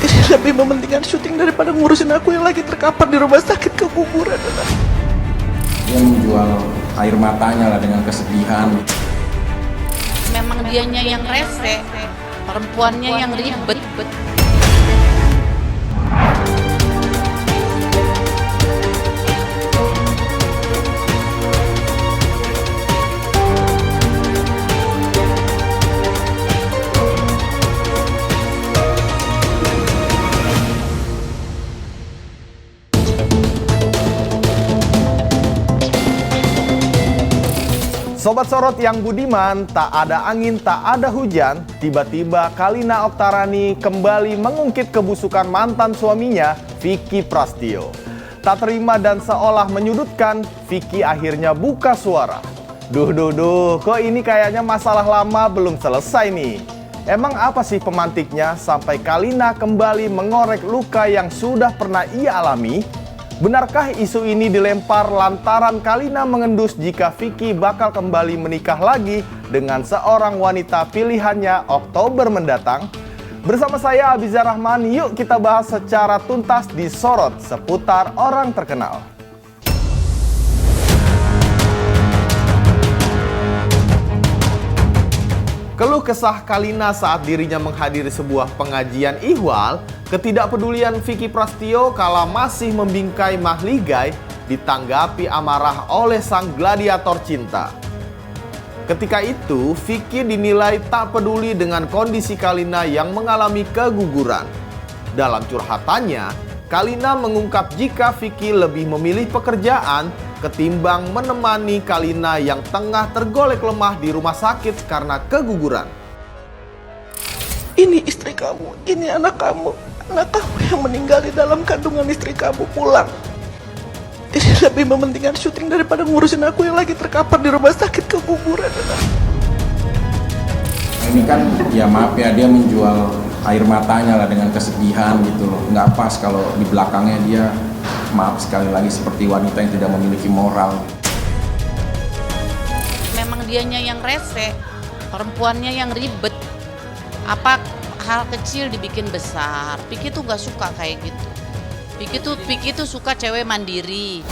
Ini lebih mementingkan syuting daripada ngurusin aku yang lagi terkapar di rumah sakit keguguran. Dia menjual air matanya lah dengan kesedihan. Memang dianya yang rese, perempuannya yang ribet. Sobat Sorot yang budiman, tak ada angin, tak ada hujan, tiba-tiba Kalina Oktarani kembali mengungkit kebusukan mantan suaminya, Vicky Prastio. Tak terima dan seolah menyudutkan, Vicky akhirnya buka suara. Duh, kok ini kayaknya masalah lama belum selesai nih. Emang apa sih pemantiknya sampai Kalina kembali mengorek luka yang sudah pernah ia alami? Benarkah isu ini dilempar lantaran Kalina mengendus jika Vicky bakal kembali menikah lagi dengan seorang wanita pilihannya Oktober mendatang? Bersama saya Abizar Rahman, yuk kita bahas secara tuntas di Sorot seputar orang terkenal. Keluh kesah Kalina saat dirinya menghadiri sebuah pengajian ihwal, ketidakpedulian Vicky Prastio kala masih membingkai mahligai ditanggapi amarah oleh sang gladiator cinta. Ketika itu, Vicky dinilai tak peduli dengan kondisi Kalina yang mengalami keguguran. Dalam curhatannya, Kalina mengungkap jika Vicky lebih memilih pekerjaan ketimbang menemani Kalina yang tengah tergolek lemah di rumah sakit karena keguguran. Ini istri kamu, ini anak kamu yang meninggal di dalam kandungan istri kamu pulang. Ini lebih mementingkan syuting daripada ngurusin aku yang lagi terkapar di rumah sakit keguguran. Ini kan ya maaf ya, dia menjual air matanya lah dengan kesedihan gitu loh. Nggak pas kalau di belakangnya dia, maaf sekali lagi, seperti wanita yang tidak memiliki moral. Memang dianya yang rese, perempuannya yang ribet. Apa hal kecil dibikin besar. Vicky tuh gak suka kayak gitu. Vicky tuh suka cewek mandiri.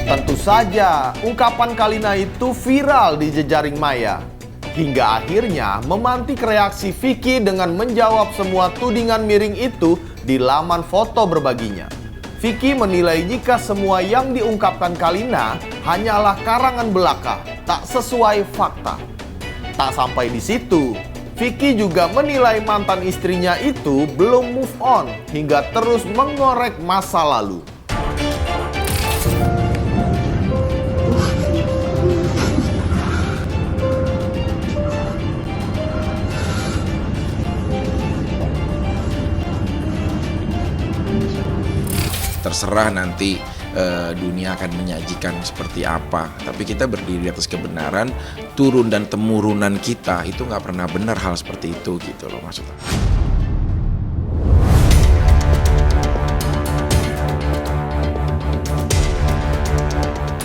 Tentu saja, ungkapan Kalina itu viral di jejaring maya. Hingga akhirnya memantik reaksi Vicky dengan menjawab semua tudingan miring itu di laman foto berbaginya. Vicky menilai jika semua yang diungkapkan Kalina hanyalah karangan belaka, tak sesuai fakta. Tak sampai di situ, Vicky juga menilai mantan istrinya itu belum move on hingga terus mengorek masa lalu. Terserah nanti dunia akan menyajikan seperti apa. Tapi kita berdiri di atas kebenaran, turun dan temurunan kita itu nggak pernah benar hal seperti itu gitu loh maksudnya.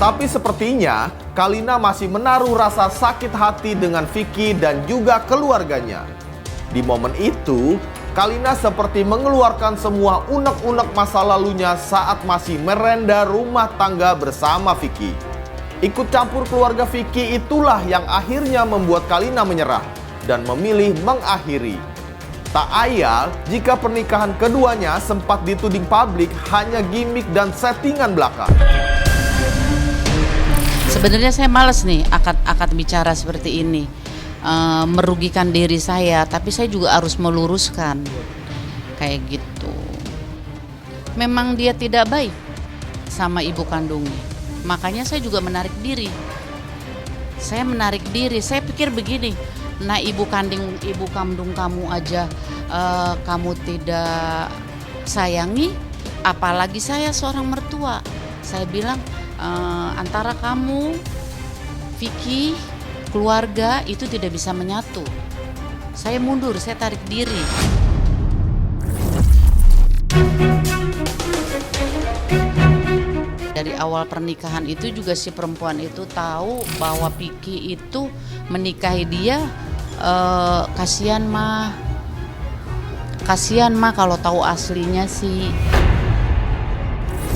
Tapi sepertinya Kalina masih menaruh rasa sakit hati dengan Vicky dan juga keluarganya. Di momen itu, Kalina seperti mengeluarkan semua unek-unek masa lalunya saat masih merenda rumah tangga bersama Vicky. Ikut campur keluarga Vicky itulah yang akhirnya membuat Kalina menyerah dan memilih mengakhiri. Tak ayal jika pernikahan keduanya sempat dituding publik hanya gimmick dan settingan belaka. Sebenarnya saya malas nih akad bicara seperti ini. Merugikan diri saya, tapi saya juga harus meluruskan kayak gitu. Memang dia tidak baik sama ibu kandungnya, makanya saya juga menarik diri. Saya pikir begini, nah ibu kandung kamu aja kamu tidak sayangi, apalagi saya seorang mertua. Saya bilang antara kamu, Vicky, keluarga itu tidak bisa menyatu. Saya mundur, saya tarik diri. dari awal pernikahan itu juga si perempuan itu tahu bahwa Vicky itu menikahi dia. Kasihan mah kalau tahu aslinya sih.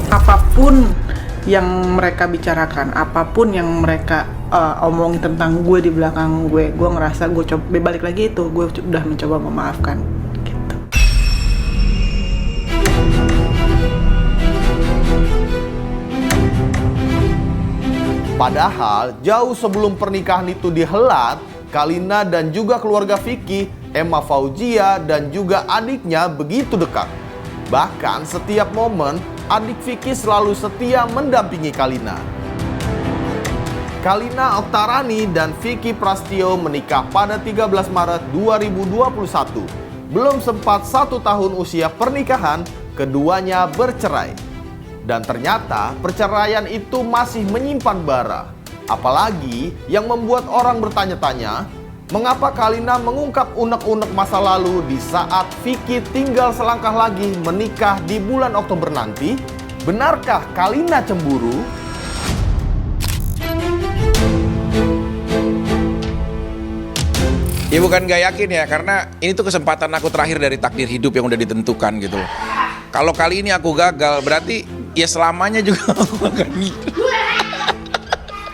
Apapun yang mereka bicarakan, apapun yang mereka omongin tentang gue di belakang gue ngerasa gue coba balik lagi itu, gue udah mencoba memaafkan gitu. Padahal jauh sebelum pernikahan itu dihelat, Kalina dan juga keluarga Vicky, Emma Fauzia dan juga adiknya begitu dekat. Bahkan setiap momen adik Vicky selalu setia mendampingi Kalina. Kalina Oktarani dan Vicky Prastio menikah pada 13 Maret 2021. Belum sempat 1 tahun usia pernikahan, keduanya bercerai. Dan ternyata perceraian itu masih menyimpan bara. Apalagi yang membuat orang bertanya-tanya, mengapa Kalina mengungkap unek-unek masa lalu di saat Vicky tinggal selangkah lagi menikah di bulan Oktober nanti? Benarkah Kalina cemburu? Ya bukan gak yakin ya, karena ini tuh kesempatan aku terakhir dari takdir hidup yang udah ditentukan gitu loh. Kalau kali ini aku gagal, berarti ya selamanya juga aku akan gitu.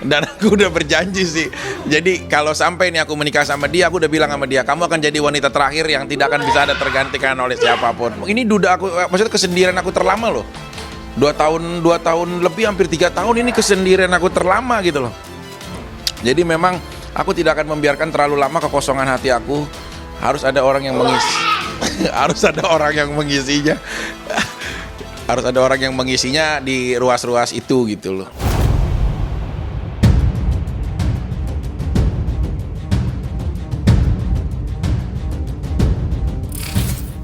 Dan aku udah berjanji sih. Jadi kalau sampai ini aku menikah sama dia, aku udah bilang sama dia, kamu akan jadi wanita terakhir yang tidak akan bisa ada tergantikan oleh siapapun. Ini duda aku, maksudnya kesendirian aku terlama loh. 2 tahun lebih, hampir 3 tahun ini kesendirian aku terlama gitu loh. Jadi memang aku tidak akan membiarkan terlalu lama kekosongan hati aku. Harus ada orang yang mengisi. Harus ada orang yang mengisinya. Harus ada orang yang mengisinya di ruas-ruas itu gitu loh.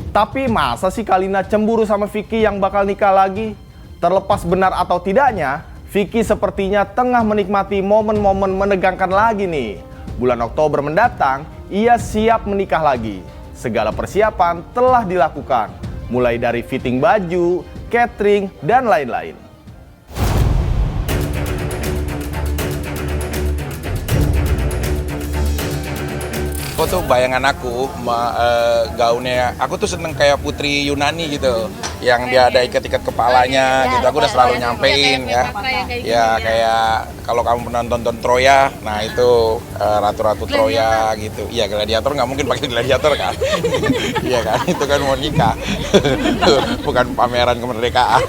Tapi masa sih Kalina cemburu sama Vicky yang bakal nikah lagi? Terlepas benar atau tidaknya, Vicky sepertinya tengah menikmati momen-momen menegangkan lagi nih. Bulan Oktober mendatang, ia siap menikah lagi. Segala persiapan telah dilakukan, mulai dari fitting baju, catering, dan lain-lain. Aku tuh bayangan aku gaunnya, aku tuh seneng kayak Putri Yunani gitu, yang dia ada ikat-ikat kepalanya gitu. Aku udah selalu nyampein ya. Ya kayak kalau kamu pernah nonton Troya, nah itu ratu-ratu Troya gitu. Iya, gladiator nggak mungkin pakai gladiator kan? Iya kan, itu kan mau nikah, bukan pameran kemerdekaan.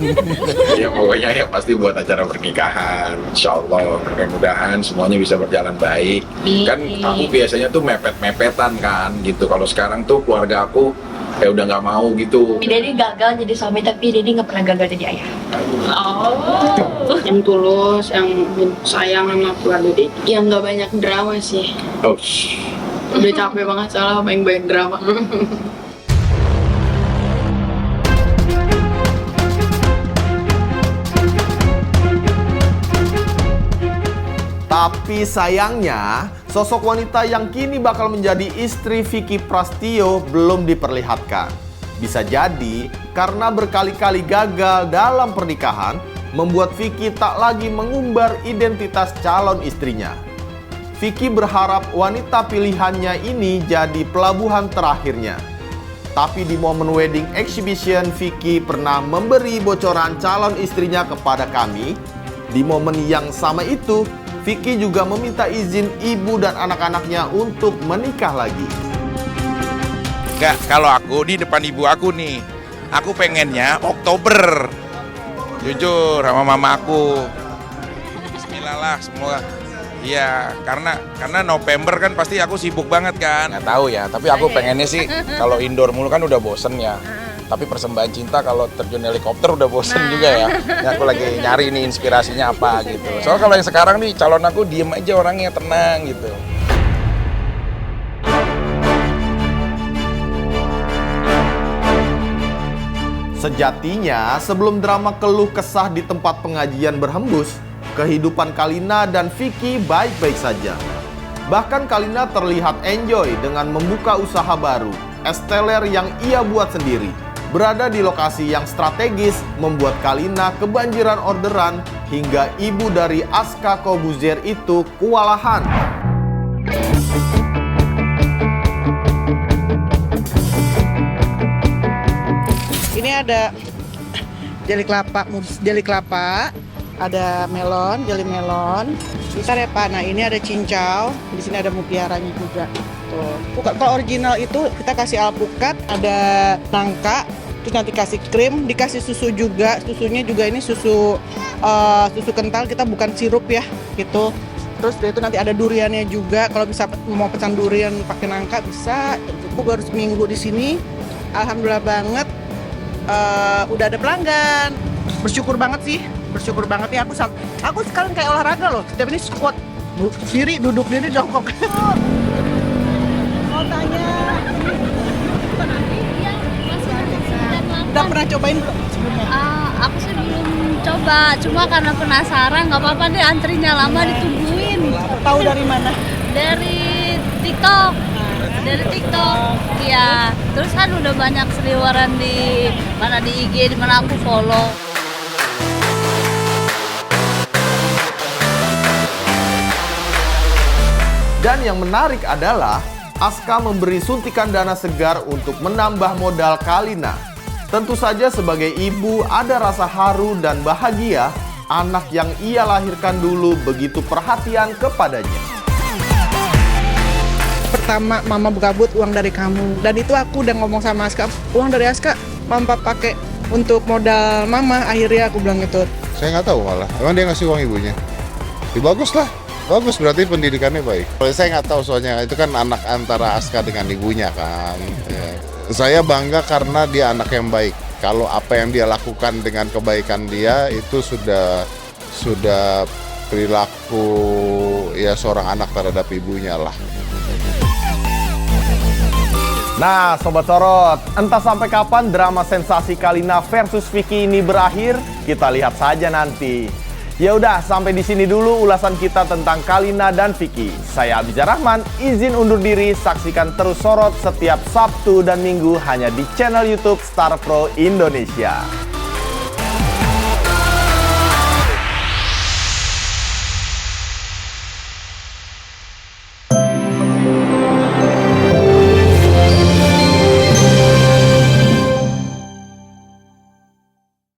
Ya pokoknya ya pasti buat acara pernikahan. Insya Allah mudah-mudahan semuanya bisa berjalan baik. Kan aku biasanya tuh mepet-mepetan kan gitu. Kalau sekarang tuh keluarga aku ya udah nggak mau gitu. Dedi gagal jadi suami tapi Dedi nggak pernah gagal jadi ayah. Yang tulus, yang sayang sama keluarga Dedi. Yang nggak banyak drama sih. Oh. Udah capek banget soalnya banyak drama. Tapi sayangnya, sosok wanita yang kini bakal menjadi istri Vicky Prastio belum diperlihatkan. Bisa jadi karena berkali-kali gagal dalam pernikahan, membuat Vicky tak lagi mengumbar identitas calon istrinya. Vicky berharap wanita pilihannya ini jadi pelabuhan terakhirnya. Tapi di momen wedding exhibition, Vicky pernah memberi bocoran calon istrinya kepada kami. Di momen yang sama itu, Vicky juga meminta izin ibu dan anak-anaknya untuk menikah lagi. Enggak, kalau aku di depan ibu aku nih, aku pengennya Oktober. Jujur sama mama aku. Bismillah lah semua. Iya, karena November kan pasti aku sibuk banget kan. Nggak tahu ya, tapi aku pengennya sih kalau indoor mulu kan udah bosen ya. Tapi persembahan cinta kalau terjun helikopter udah bosen juga ya. Ini aku lagi nyari nih inspirasinya apa gitu. Soalnya kalau yang sekarang nih calon aku diem aja orangnya, tenang gitu. Sejatinya, sebelum drama keluh kesah di tempat pengajian berhembus, kehidupan Kalina dan Vicky baik-baik saja. Bahkan Kalina terlihat enjoy dengan membuka usaha baru, es teler yang ia buat sendiri. Berada di lokasi yang strategis membuat Kalina kebanjiran orderan hingga ibu dari Aska Kobuzier itu kewalahan. Ini ada jeli kelapa, ada melon, jeli melon. Bentar ya Pak. Nah ini ada cincau, di sini ada mutiaranya juga. Tuh. Kalau original itu kita kasih alpukat, ada nangka, terus nanti kasih krim, dikasih susu juga. Susunya juga ini susu kental, kita bukan sirup ya, gitu. Terus itu nanti ada duriannya juga. Kalau bisa mau pesan durian pakai nangka bisa. Aku baru seminggu di sini, alhamdulillah banget. Udah ada pelanggan, bersyukur banget sih, bersyukur banget ya. Aku sekarang kayak olahraga loh, setiap ini squat, diri, duduk diri, jongkok. Mau tanya, udah pernah cobain belum sebelumnya? Aku sih belum coba, cuma karena penasaran, nggak apa-apa deh antrinya lama ditungguin. Tahu dari mana? Dari TikTok. Dari TikTok, iya. Terus kan udah banyak seliweran di mana di IG, di mana aku follow. Dan yang menarik adalah Aska memberi suntikan dana segar untuk menambah modal Kalina. Tentu saja sebagai ibu ada rasa haru dan bahagia anak yang ia lahirkan dulu begitu perhatian kepadanya. Pertama mama buka but uang dari kamu, dan itu aku udah ngomong sama Aska, uang dari Aska mama pakai untuk modal mama. Akhirnya aku bilang gitu. Saya nggak tahu malah, emang dia ngasih uang ibunya? Ya bagus lah, bagus berarti pendidikannya baik. Kalau saya nggak tahu soalnya itu kan anak antara Aska dengan ibunya kan. Ya. Saya bangga karena dia anak yang baik. Kalau apa yang dia lakukan dengan kebaikan dia itu sudah perilaku ya seorang anak terhadap ibunya lah. Nah, Sobat Sorot, entah sampai kapan drama sensasi Kalina versus Vicky ini berakhir, kita lihat saja nanti. Ya udah, sampai di sini dulu ulasan kita tentang Kalina dan Vicky. Saya Abizar Rahman, izin undur diri. Saksikan terus Sorot setiap Sabtu dan Minggu hanya di channel YouTube Star Pro Indonesia.